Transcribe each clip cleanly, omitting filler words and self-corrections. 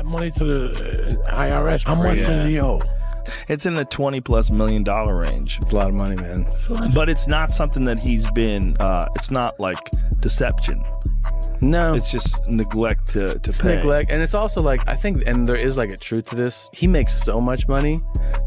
that money to the IRS. How much does he owe? It's in the $20+ million range. It's a lot of money, man. But it's not something that he's been, it's not like deception. No. It's just neglect to pay. Neglect. And it's also like, I think, and there is like a truth to this. He makes so much money.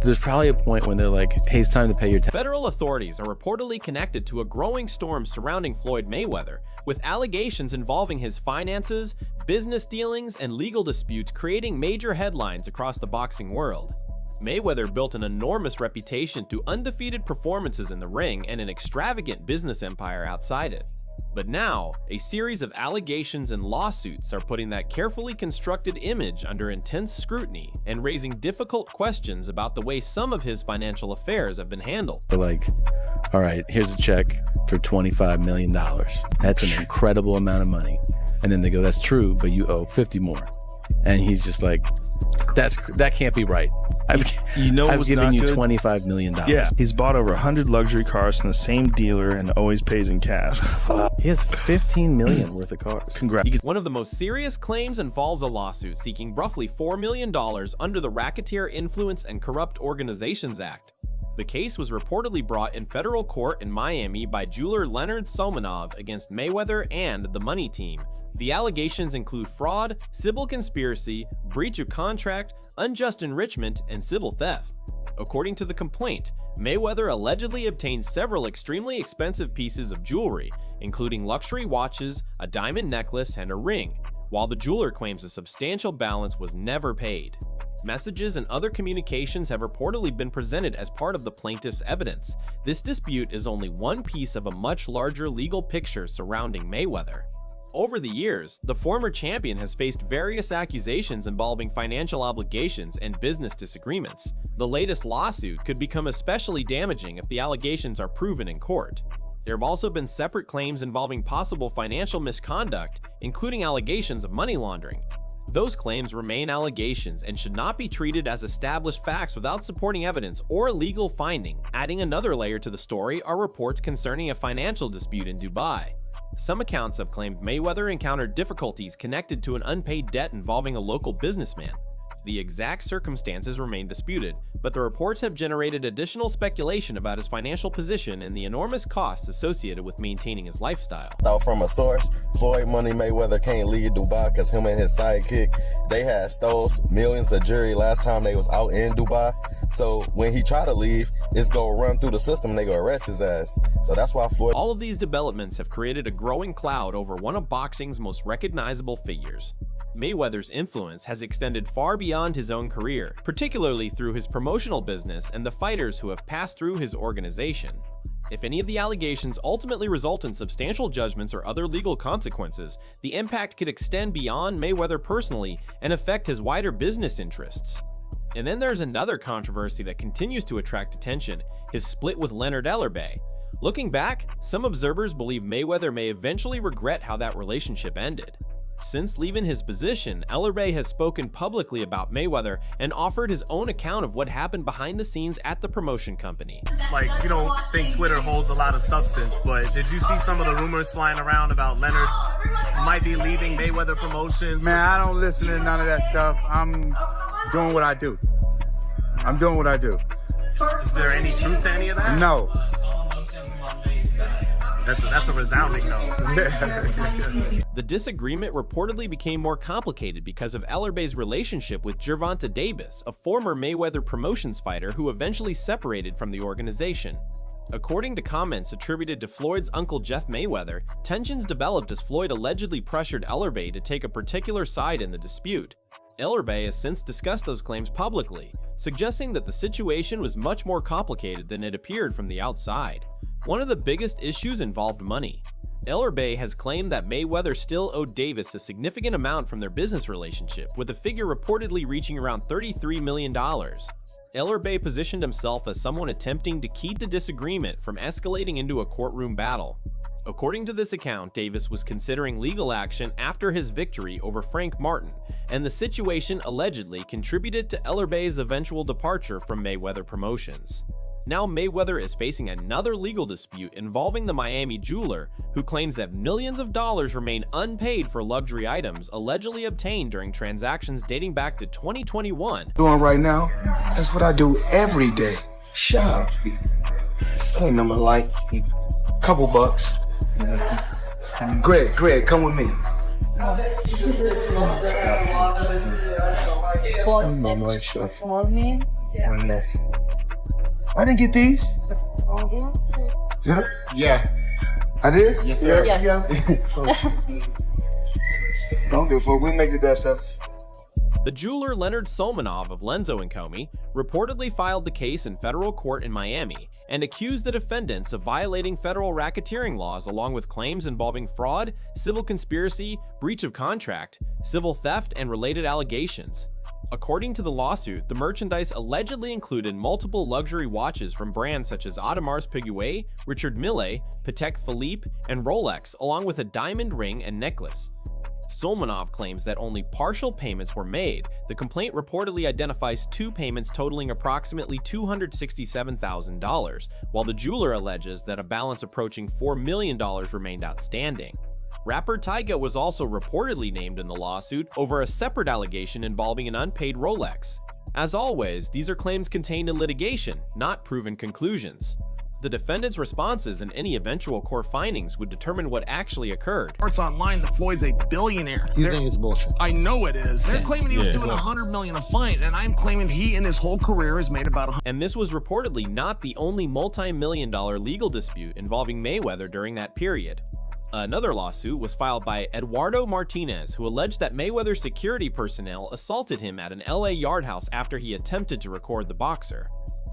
There's probably a point when they're like, hey, it's time to pay your tax. Federal authorities are reportedly connected to a growing storm surrounding Floyd Mayweather, with allegations involving his finances, business dealings, and legal disputes creating major headlines across the boxing world. Mayweather built an enormous reputation through undefeated performances in the ring and an extravagant business empire outside it. But now, a series of allegations and lawsuits are putting that carefully constructed image under intense scrutiny and raising difficult questions about the way some of his financial affairs have been handled. They're like, all right, here's a check for $25 million. That's an incredible amount of money. And then they go, that's true, but you owe 50 more. And he's just like, that can't be right. I've given you $25 million. Yeah, he's bought over 100 luxury cars from the same dealer and always pays in cash. He has $15 million worth of cars. Congrats. One of the most serious claims involves a lawsuit seeking roughly $4 million under the Racketeer Influence and Corrupt Organizations Act. The case was reportedly brought in federal court in Miami by jeweler Leonard Ellerbe against Mayweather and the Money Team. The allegations include fraud, civil conspiracy, breach of contract, unjust enrichment, and civil theft. According to the complaint, Mayweather allegedly obtained several extremely expensive pieces of jewelry, including luxury watches, a diamond necklace, and a ring, while the jeweler claims a substantial balance was never paid. Messages and other communications have reportedly been presented as part of the plaintiff's evidence. This dispute is only one piece of a much larger legal picture surrounding Mayweather. Over the years, the former champion has faced various accusations involving financial obligations and business disagreements. The latest lawsuit could become especially damaging if the allegations are proven in court. There have also been separate claims involving possible financial misconduct, including allegations of money laundering. Those claims remain allegations and should not be treated as established facts without supporting evidence or legal finding. Adding another layer to the story are reports concerning a financial dispute in Dubai. Some accounts have claimed Mayweather encountered difficulties connected to an unpaid debt involving a local businessman. The exact circumstances remain disputed, but the reports have generated additional speculation about his financial position and the enormous costs associated with maintaining his lifestyle. So from a source, Floyd Money Mayweather can't leave Dubai because him and his sidekick, they had stole millions of jewelry last time they was out in Dubai. So when he try to leave, it's gonna run through the system and they gonna arrest his ass. So that's why Floyd... All of these developments have created a growing cloud over one of boxing's most recognizable figures. Mayweather's influence has extended far beyond his own career, particularly through his promotional business and the fighters who have passed through his organization. If any of the allegations ultimately result in substantial judgments or other legal consequences, the impact could extend beyond Mayweather personally and affect his wider business interests. And then there's another controversy that continues to attract attention, his split with Leonard Ellerbe. Looking back, some observers believe Mayweather may eventually regret how that relationship ended. Since leaving his position, Ellerbe has spoken publicly about Mayweather and offered his own account of what happened behind the scenes at the promotion company. Like, you don't think Twitter holds a lot of substance, but did you see some of the rumors flying around about Leonard might be leaving Mayweather Promotions? Man, I don't listen to none of that stuff. I'm doing what I do. I'm doing what I do. Is there any truth to any of that? No. That's a resounding no. The disagreement reportedly became more complicated because of Ellerbe's relationship with Gervonta Davis, a former Mayweather Promotions fighter who eventually separated from the organization. According to comments attributed to Floyd's uncle Jeff Mayweather, tensions developed as Floyd allegedly pressured Ellerbe to take a particular side in the dispute. Ellerbe has since discussed those claims publicly, suggesting that the situation was much more complicated than it appeared from the outside. One of the biggest issues involved money. Ellerbe has claimed that Mayweather still owed Davis a significant amount from their business relationship, with the figure reportedly reaching around $33 million. Ellerbe positioned himself as someone attempting to keep the disagreement from escalating into a courtroom battle. According to this account, Davis was considering legal action after his victory over Frank Martin, and the situation allegedly contributed to Ellerbe's eventual departure from Mayweather Promotions. Now Mayweather is facing another legal dispute involving the Miami jeweler, who claims that millions of dollars remain unpaid for luxury items allegedly obtained during transactions dating back to 2021. Doing right now, that's what I do every day. Shop. I ain't nothing like a couple bucks. Greg, come with me. I didn't get these. Yeah. I did? Yes, sir. Yes. Don't give a fuck. We make the best of it. The jeweler Leonard Solmanov of Lenzo & Co. reportedly filed the case in federal court in Miami and accused the defendants of violating federal racketeering laws along with claims involving fraud, civil conspiracy, breach of contract, civil theft, and related allegations. According to the lawsuit, the merchandise allegedly included multiple luxury watches from brands such as Audemars Piguet, Richard Mille, Patek Philippe, and Rolex, along with a diamond ring and necklace. Solmanov claims that only partial payments were made. The complaint reportedly identifies two payments totaling approximately $267,000, while the jeweler alleges that a balance approaching $4 million remained outstanding. Rapper Tyga was also reportedly named in the lawsuit over a separate allegation involving an unpaid Rolex. As always, these are claims contained in litigation, not proven conclusions. The defendant's responses and any eventual court findings would determine what actually occurred. It's online that Floyd's a billionaire. You think it's bullshit? I know it is. They're claiming he was doing $100 million a fight, and I'm claiming he in his whole career has made about And this was reportedly not the only multi-million-dollar legal dispute involving Mayweather during that period. Another lawsuit was filed by Eduardo Martinez, who alleged that Mayweather's security personnel assaulted him at an LA yard house after he attempted to record the boxer.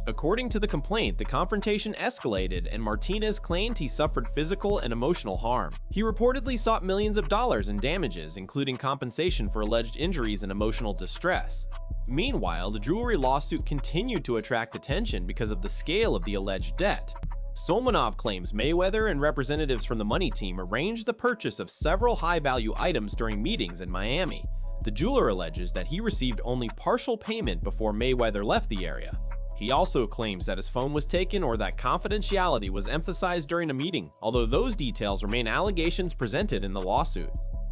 According to the complaint, the confrontation escalated and Martinez claimed he suffered physical and emotional harm. He reportedly sought millions of dollars in damages, including compensation for alleged injuries and emotional distress. Meanwhile, the jewelry lawsuit continued to attract attention because of the scale of the alleged debt. Solmanov claims Mayweather and representatives from the money team arranged the purchase of several high-value items during meetings in Miami. The jeweler alleges that he received only partial payment before Mayweather left the area. He also claims that his phone was taken or that confidentiality was emphasized during a meeting, although those details remain allegations presented in the lawsuit.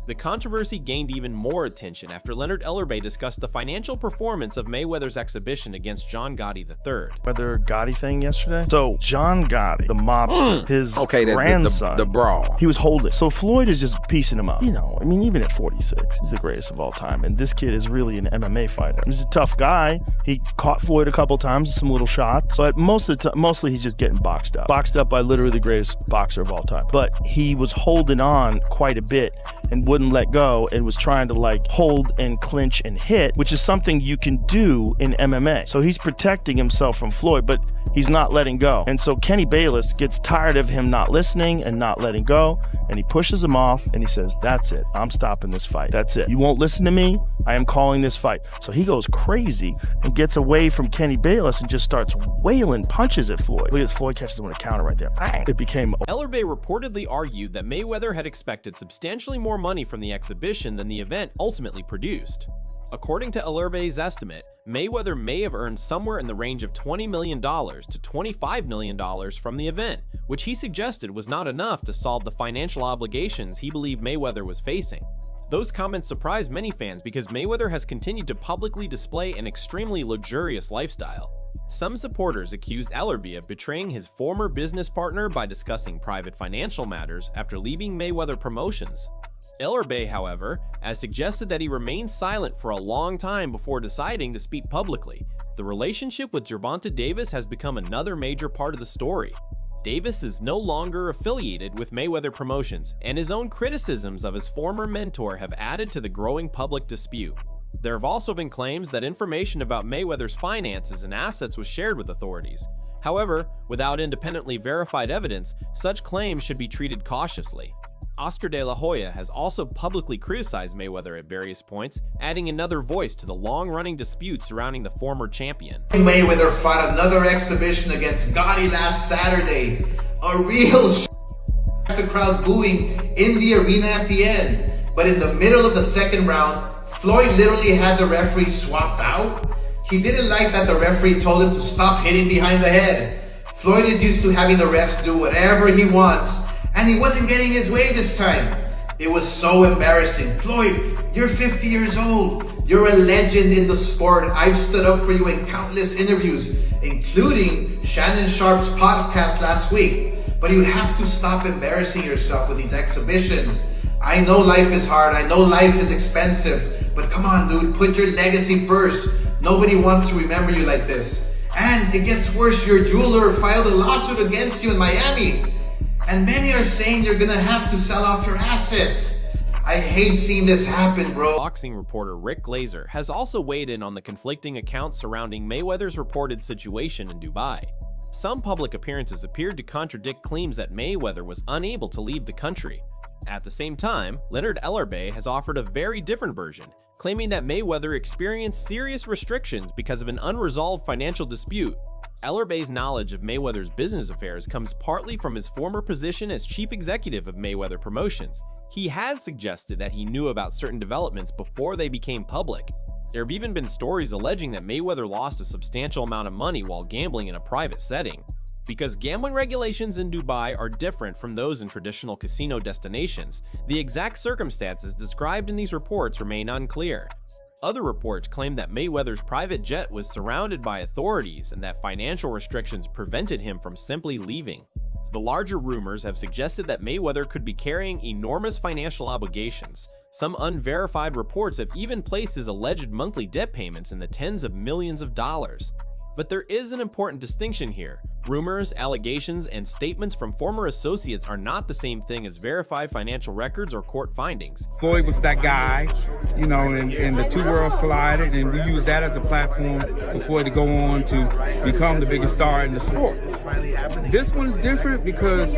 The controversy gained even more attention after Leonard Ellerbe discussed the financial performance of Mayweather's exhibition against John Gotti III. Whether Gotti thing yesterday? So John Gotti, the mobster, his grandson, the brawl. He was holding. So Floyd is just piecing him up. You know, I mean, even at 46, he's the greatest of all time. And this kid is really an MMA fighter. He's a tough guy. He caught Floyd a couple times, some little shots. But mostly he's just getting boxed up. Boxed up by literally the greatest boxer of all time. But he was holding on quite a bit and wouldn't let go and was trying to like hold and clinch and hit, which is something you can do in MMA. So he's protecting himself from Floyd, but he's not letting go. And so Kenny Bayless gets tired of him not listening and not letting go, and he pushes him off and he says, "That's it. I'm stopping this fight. That's it. You won't listen to me. I am calling this fight." So he goes crazy and gets away from Kenny Bayless and just starts wailing punches at Floyd. Look at Floyd catches him with a counter right there. It became... Ellerbe reportedly argued that Mayweather had expected substantially more money from the exhibition than the event ultimately produced. According to Ellerbe's estimate, Mayweather may have earned somewhere in the range of $20 million to $25 million from the event, which he suggested was not enough to solve the financial obligations he believed Mayweather was facing. Those comments surprised many fans because Mayweather has continued to publicly display an extremely luxurious lifestyle. Some supporters accused Ellerbe of betraying his former business partner by discussing private financial matters after leaving Mayweather Promotions. Ellerbe, however, has suggested that he remained silent for a long time before deciding to speak publicly. The relationship with Gervonta Davis has become another major part of the story. Davis is no longer affiliated with Mayweather Promotions, and his own criticisms of his former mentor have added to the growing public dispute. There have also been claims that information about Mayweather's finances and assets was shared with authorities. However, without independently verified evidence, such claims should be treated cautiously. Oscar de la Hoya has also publicly criticized Mayweather at various points, adding another voice to the long-running dispute surrounding the former champion. Mayweather fought another exhibition against Gotti last Saturday. A real the crowd booing in the arena at the end. But in the middle of the second round, Floyd literally had the referee swapped out. He didn't like that the referee told him to stop hitting behind the head. Floyd is used to having the refs do whatever he wants, and he wasn't getting his way this time. It was so embarrassing. Floyd, you're 50 years old. You're a legend in the sport. I've stood up for you in countless interviews, including Shannon Sharp's podcast last week. But you have to stop embarrassing yourself with these exhibitions. I know life is hard. I know life is expensive. But come on, dude, put your legacy first. Nobody wants to remember you like this. And it gets worse. Your jeweler filed a lawsuit against you in Miami. And many are saying you're gonna have to sell off your assets. I hate seeing this happen, bro. Boxing reporter Rick Glazer has also weighed in on the conflicting accounts surrounding Mayweather's reported situation in Dubai. Some public appearances appeared to contradict claims that Mayweather was unable to leave the country. At the same time, Leonard Ellerbe has offered a very different version, claiming that Mayweather experienced serious restrictions because of an unresolved financial dispute. Ellerbe's knowledge of Mayweather's business affairs comes partly from his former position as chief executive of Mayweather Promotions. He has suggested that he knew about certain developments before they became public. There have even been stories alleging that Mayweather lost a substantial amount of money while gambling in a private setting. Because gambling regulations in Dubai are different from those in traditional casino destinations, the exact circumstances described in these reports remain unclear. Other reports claim that Mayweather's private jet was surrounded by authorities and that financial restrictions prevented him from simply leaving. The larger rumors have suggested that Mayweather could be carrying enormous financial obligations. Some unverified reports have even placed his alleged monthly debt payments in the tens of millions of dollars. But there is an important distinction here. Rumors, allegations, and statements from former associates are not the same thing as verified financial records or court findings. Floyd was that guy, you know, and the two worlds collided, and we used that as a platform for Floyd to go on to become the biggest star in the sport. This one's different because,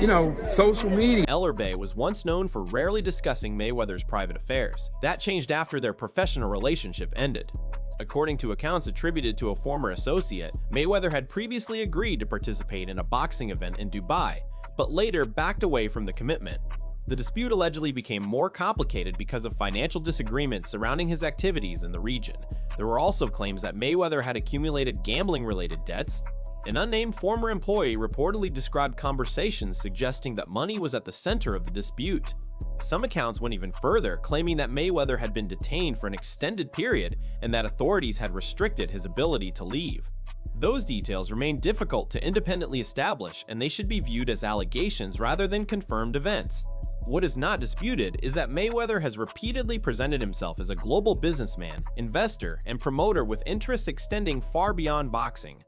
you know, social media. Ellerbe was once known for rarely discussing Mayweather's private affairs. That changed after their professional relationship ended. According to accounts attributed to a former associate, Mayweather had previously agreed to participate in a boxing event in Dubai, but later backed away from the commitment. The dispute allegedly became more complicated because of financial disagreements surrounding his activities in the region. There were also claims that Mayweather had accumulated gambling-related debts. An unnamed former employee reportedly described conversations suggesting that money was at the center of the dispute. Some accounts went even further, claiming that Mayweather had been detained for an extended period and that authorities had restricted his ability to leave. Those details remain difficult to independently establish, and they should be viewed as allegations rather than confirmed events. What is not disputed is that Mayweather has repeatedly presented himself as a global businessman, investor, and promoter with interests extending far beyond boxing.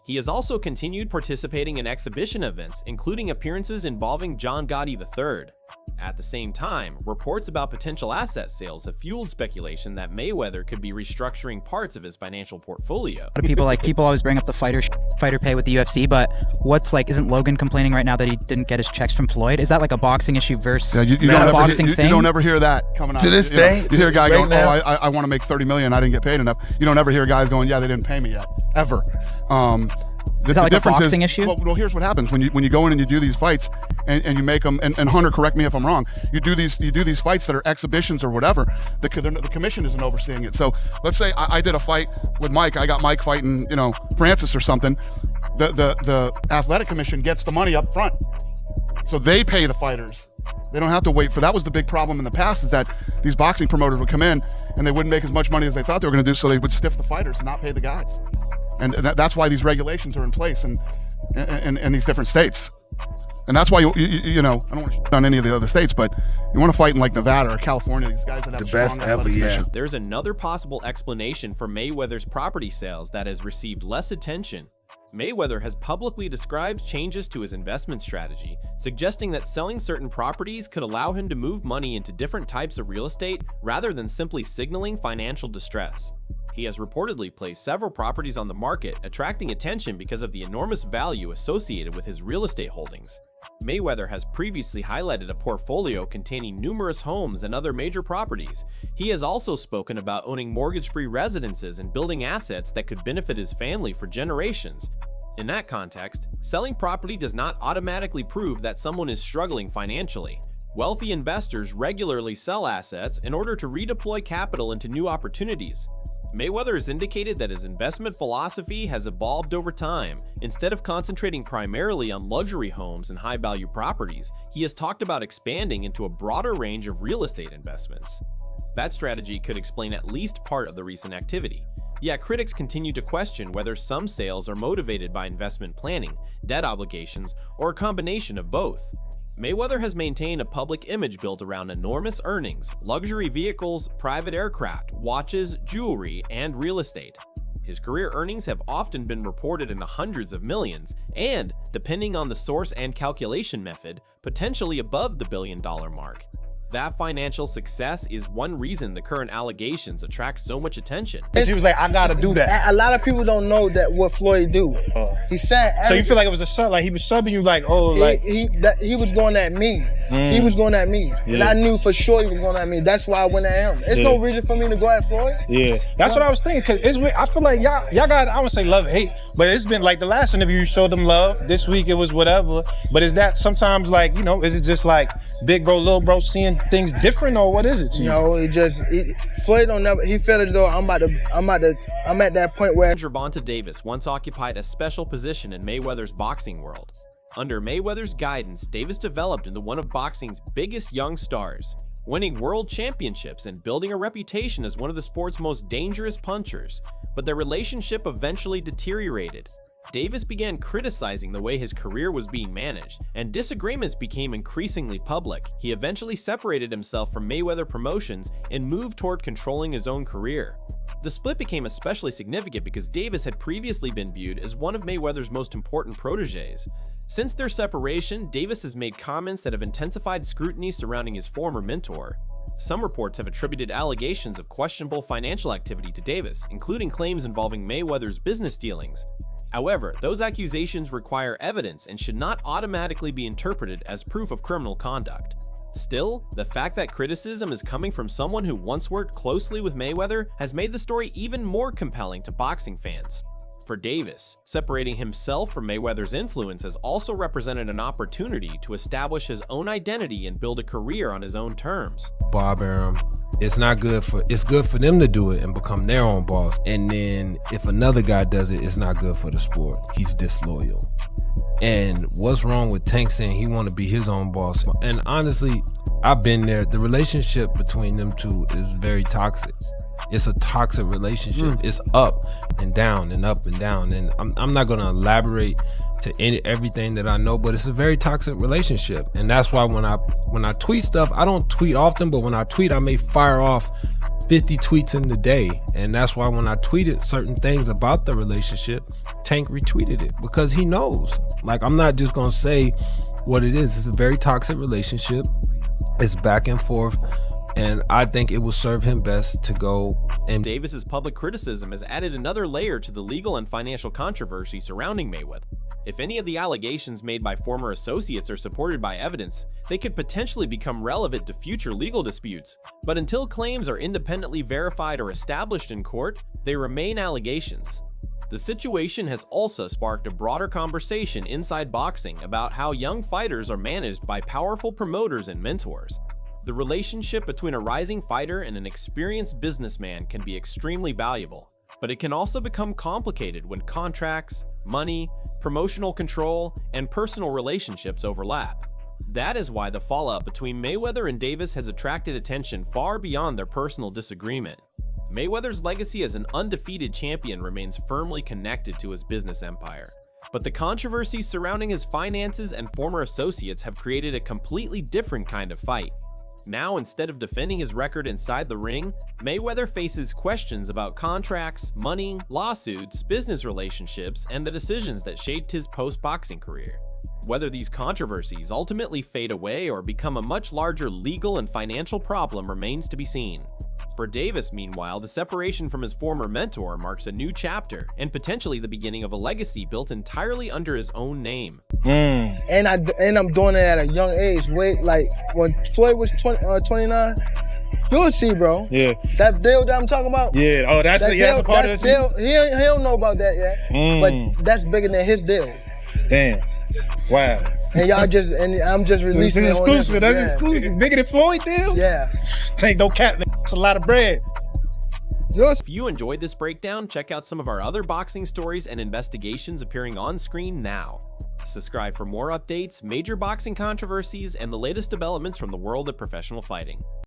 He has also continued participating in exhibition events, including appearances involving John Gotti III. At the same time, reports about potential asset sales have fueled speculation that Mayweather could be restructuring parts of his financial portfolio. A lot of people always bring up the fighter pay with the UFC, but isn't Logan complaining right now that he didn't get his checks from Floyd? Is that like a boxing issue versus you don't ever hear that coming out. To this day, you hear a guy going, I want to make $30 million, I didn't get paid enough. You don't ever hear guys going, yeah, they didn't pay me yet, ever. Is that like a boxing issue? Well, here's what happens when you go in and you do these fights and you make them. And Hunter, correct me if I'm wrong. You do these fights that are exhibitions or whatever. The commission isn't overseeing it. So let's say I did a fight with Mike. I got Mike fighting, Francis or something. The athletic commission gets the money up front, so they pay the fighters. They don't have to wait for. That was the big problem in the past, is that these boxing promoters would come in and they wouldn't make as much money as they thought they were going to do, so they would stiff the fighters and not pay the guys. And that's why these regulations are in place in these different states. And that's why, I don't want to shit on any of the other states, but you want to fight in like Nevada or California, these guys that have the best ever, yeah. There's another possible explanation for Mayweather's property sales that has received less attention. Mayweather has publicly described changes to his investment strategy, suggesting that selling certain properties could allow him to move money into different types of real estate rather than simply signaling financial distress. He has reportedly placed several properties on the market, attracting attention because of the enormous value associated with his real estate holdings. Mayweather has previously highlighted a portfolio containing numerous homes and other major properties. He has also spoken about owning mortgage-free residences and building assets that could benefit his family for generations. In that context, selling property does not automatically prove that someone is struggling financially. Wealthy investors regularly sell assets in order to redeploy capital into new opportunities. Mayweather has indicated that his investment philosophy has evolved over time. Instead of concentrating primarily on luxury homes and high-value properties, he has talked about expanding into a broader range of real estate investments. That strategy could explain at least part of the recent activity. Yet critics continue to question whether some sales are motivated by investment planning, debt obligations, or a combination of both. Mayweather has maintained a public image built around enormous earnings, luxury vehicles, private aircraft, watches, jewelry, and real estate. His career earnings have often been reported in the hundreds of millions and, depending on the source and calculation method, potentially above the billion-dollar mark. That financial success is one reason the current allegations attract so much attention. He was like, I gotta do that. A lot of people don't know that what Floyd do. He said. So you feel like it was a sub, like he was subbing you, like, oh, like he was going at me. He was going at me, and I knew for sure he was going at me. That's why I went at him. There's no reason for me to go at Floyd. Yeah, that's what I was thinking. Cause it's, I feel like y'all got, I wouldn't say love, hate, but it's been like the last interview you showed them love. This week it was whatever. But is that sometimes like, you know, is it just like big bro, little bro seeing things different, or what is it to you? No, Floyd don't never. He felt as though I'm at that point where Gervonta Davis once occupied a special position in Mayweather's boxing world. Under Mayweather's guidance, Davis developed into one of boxing's biggest young stars, winning world championships and building a reputation as one of the sport's most dangerous punchers. But their relationship eventually deteriorated. Davis began criticizing the way his career was being managed, and disagreements became increasingly public. He eventually separated himself from Mayweather Promotions and moved toward controlling his own career. The split became especially significant because Davis had previously been viewed as one of Mayweather's most important proteges. Since their separation, Davis has made comments that have intensified scrutiny surrounding his former mentor. Some reports have attributed allegations of questionable financial activity to Davis, including claims involving Mayweather's business dealings. However, those accusations require evidence and should not automatically be interpreted as proof of criminal conduct. Still, the fact that criticism is coming from someone who once worked closely with Mayweather has made the story even more compelling to boxing fans. For Davis, separating himself from Mayweather's influence has also represented an opportunity to establish his own identity and build a career on his own terms. Barber him. It's not good for, it's good for them to do it and become their own boss. And then if another guy does it, it's not good for the sport. He's disloyal. And what's wrong with Tank saying he want to be his own boss? And honestly, I've been there. The relationship between them two is very toxic. It's a toxic relationship. It's up and down and up and down. And I'm not going to elaborate to everything that I know, but it's a very toxic relationship. And that's why when I tweet stuff, I don't tweet often, but when I tweet, I may fire off 50 tweets in the day. And that's why when I tweeted certain things about the relationship, Tank retweeted it because he knows. Like, I'm not just going to say what it is. It's a very toxic relationship. It's back and forth. And I think it will serve him best to go and... Davis's public criticism has added another layer to the legal and financial controversy surrounding Mayweather. If any of the allegations made by former associates are supported by evidence, they could potentially become relevant to future legal disputes. But until claims are independently verified or established in court, they remain allegations. The situation has also sparked a broader conversation inside boxing about how young fighters are managed by powerful promoters and mentors. The relationship between a rising fighter and an experienced businessman can be extremely valuable, but it can also become complicated when contracts, money, promotional control, and personal relationships overlap. That is why the fallout between Mayweather and Davis has attracted attention far beyond their personal disagreement. Mayweather's legacy as an undefeated champion remains firmly connected to his business empire, but the controversies surrounding his finances and former associates have created a completely different kind of fight. Now, instead of defending his record inside the ring, Mayweather faces questions about contracts, money, lawsuits, business relationships, and the decisions that shaped his post-boxing career. Whether these controversies ultimately fade away or become a much larger legal and financial problem remains to be seen. For Davis, meanwhile, the separation from his former mentor marks a new chapter and potentially the beginning of a legacy built entirely under his own name. And I'm doing it at a young age. Wait, like when Floyd was 29, you'll see, bro. Yeah. That deal that I'm talking about. Yeah. Oh, that's a part of the deal. He don't know about that yet. But that's bigger than his deal. Damn. Wow. And I'm just releasing this it. Exclusive. That's exclusive. Bigger than Floyd deal? Yeah. Tank, don't cap. That's a lot of bread. If you enjoyed this breakdown, check out some of our other boxing stories and investigations appearing on screen now. Subscribe for more updates, major boxing controversies, and the latest developments from the world of professional fighting.